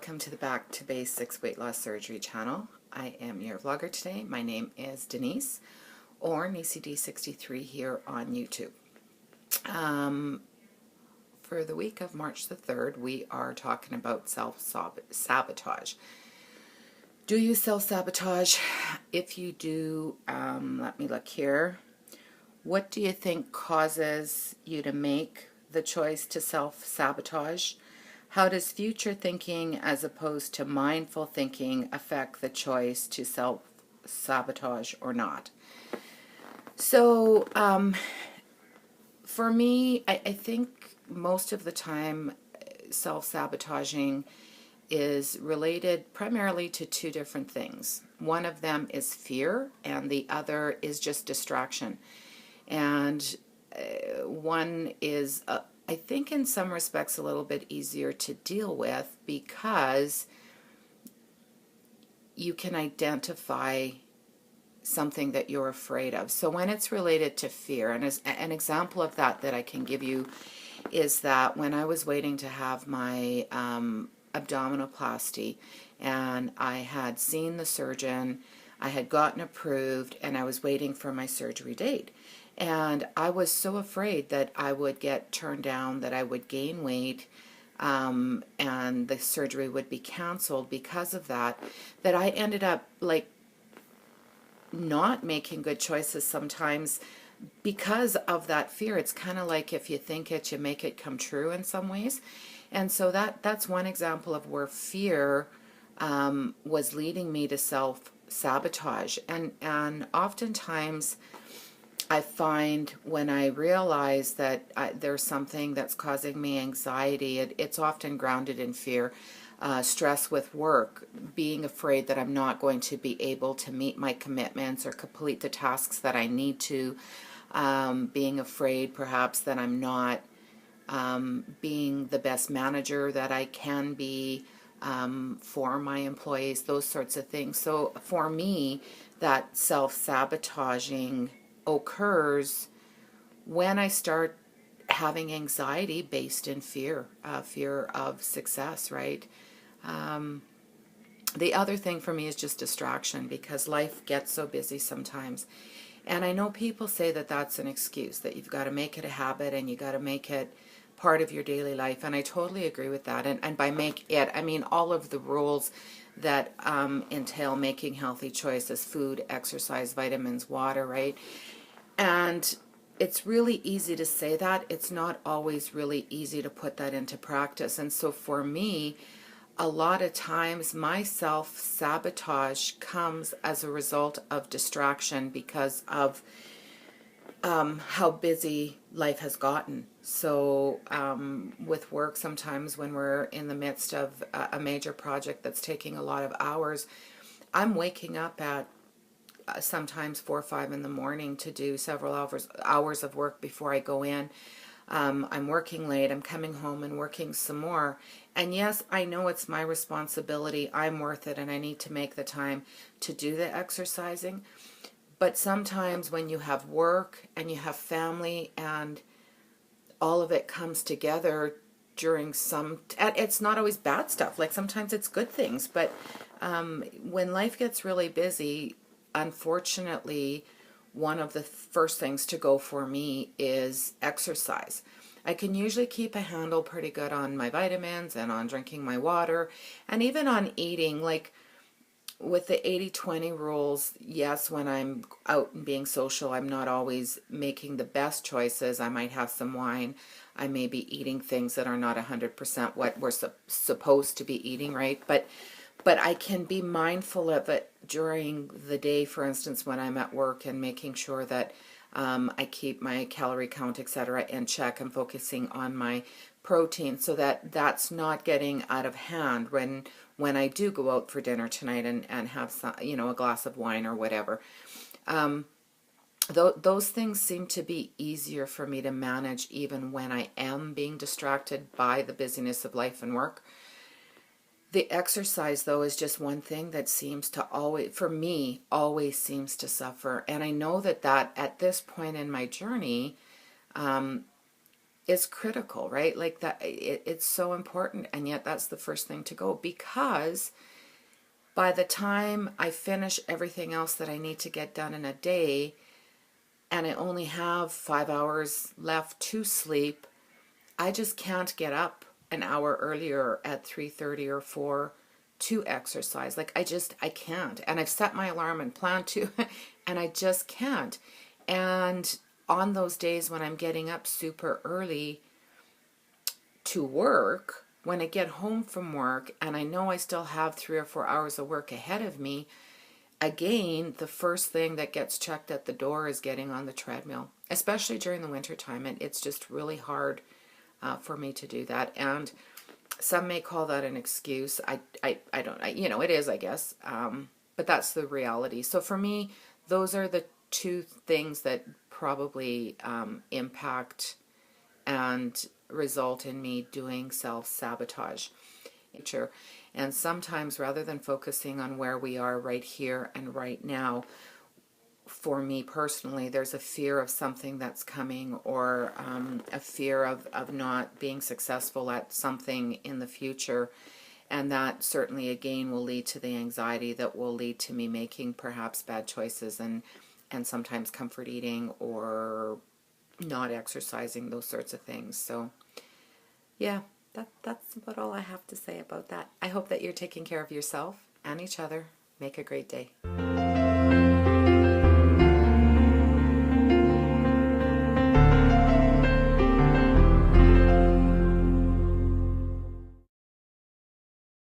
welcome to the Back to Basics Weight Loss Surgery channel. I am your vlogger today. My name is Denise, or Neecy63 here on YouTube. For the week of March the 3rd, we are talking about self-sabotage. Do you self-sabotage? If you do, let me look here. What do you think causes you to make the choice to self-sabotage? How does future thinking as opposed to mindful thinking affect the choice to self-sabotage or not? So, for me, I think most of the time self-sabotaging is related primarily to two different things. One of them is fear, and the other is just distraction. And one is I think in some respects a little bit easier to deal with because you can identify something that you're afraid of. So when it's related to fear, and as an example of that I can give you is that when I was waiting to have my abdominoplasty, and I had seen the surgeon, I had gotten approved, and I was waiting for my surgery date. And I was so afraid that I would get turned down, that I would gain weight, and the surgery would be canceled because of that, that I ended up like not making good choices sometimes because of that fear. It's kind of like if you think it, you make it come true in some ways. And so that's one example of where fear was leading me to self-sabotage. And oftentimes I find when I realize that there's something that's causing me anxiety, it's often grounded in fear, stress with work, being afraid that I'm not going to be able to meet my commitments or complete the tasks that I need to, being afraid perhaps that I'm not being the best manager that I can be for my employees, those sorts of things. So for me, that self-sabotaging occurs when I start having anxiety based in fear, fear of success, right? The other thing for me is just distraction, because life gets so busy sometimes. And I know people say that that's an excuse, that you've got to make it a habit and you got to make it part of your daily life. And I totally agree with that. And by make it, I mean all of the rules that entail making healthy choices: food, exercise, vitamins, water, right? And it's really easy to say that. It's not always really easy to put that into practice. And so for me, a lot of times my self-sabotage comes as a result of distraction because of how busy life has gotten. So with work, sometimes when we're in the midst of a major project that's taking a lot of hours, I'm waking up at sometimes 4 or 5 in the morning to do several hours of work before I go in. I'm working late, I'm coming home and working some more. And yes, I know it's my responsibility, I'm worth it, and I need to make the time to do the exercising. But sometimes when you have work and you have family and all of it comes together during it's not always bad stuff, like sometimes it's good things, but when life gets really busy, unfortunately, one of the first things to go for me is exercise. I can usually keep a handle pretty good on my vitamins and on drinking my water and even on eating, like with the 80-20 rules. Yes, when I'm out and being social, I'm not always making the best choices. I might have some wine. I may be eating things that are not 100% what we're supposed to be eating, right? But I can be mindful of it during the day, for instance, when I'm at work, and making sure that I keep my calorie count, etc., in check. I'm focusing on my protein so that that's not getting out of hand when I do go out for dinner tonight and have some, a glass of wine or whatever. Those things seem to be easier for me to manage even when I am being distracted by the busyness of life and work. The exercise, though, is just one thing that seems to always, for me, always seems to suffer. And I know that at this point in my journey, is critical, right? Like that, it's so important, and yet that's the first thing to go, because by the time I finish everything else that I need to get done in a day, and I only have 5 hours left to sleep, I just can't get up an hour earlier at 3:30 or 4 to exercise. Like I can't. And I've set my alarm and planned to, and I just can't. And on those days when I'm getting up super early to work, when I get home from work and I know I still have 3 or 4 hours of work ahead of me, again, the first thing that gets checked at the door is getting on the treadmill, especially during the winter time. And it's just really hard for me to do that. And some may call that an excuse. I don't, it is, I guess. But that's the reality. So for me, those are the two things that probably impact and result in me doing self-sabotage. And sometimes, rather than focusing on where we are right here and right now, for me personally, there's a fear of something that's coming, or a fear of not being successful at something in the future. And that certainly, again, will lead to the anxiety that will lead to me making perhaps bad choices, and sometimes comfort eating or not exercising, those sorts of things. So yeah, that's about all I have to say about that. I hope that you're taking care of yourself and each other. Make a great day.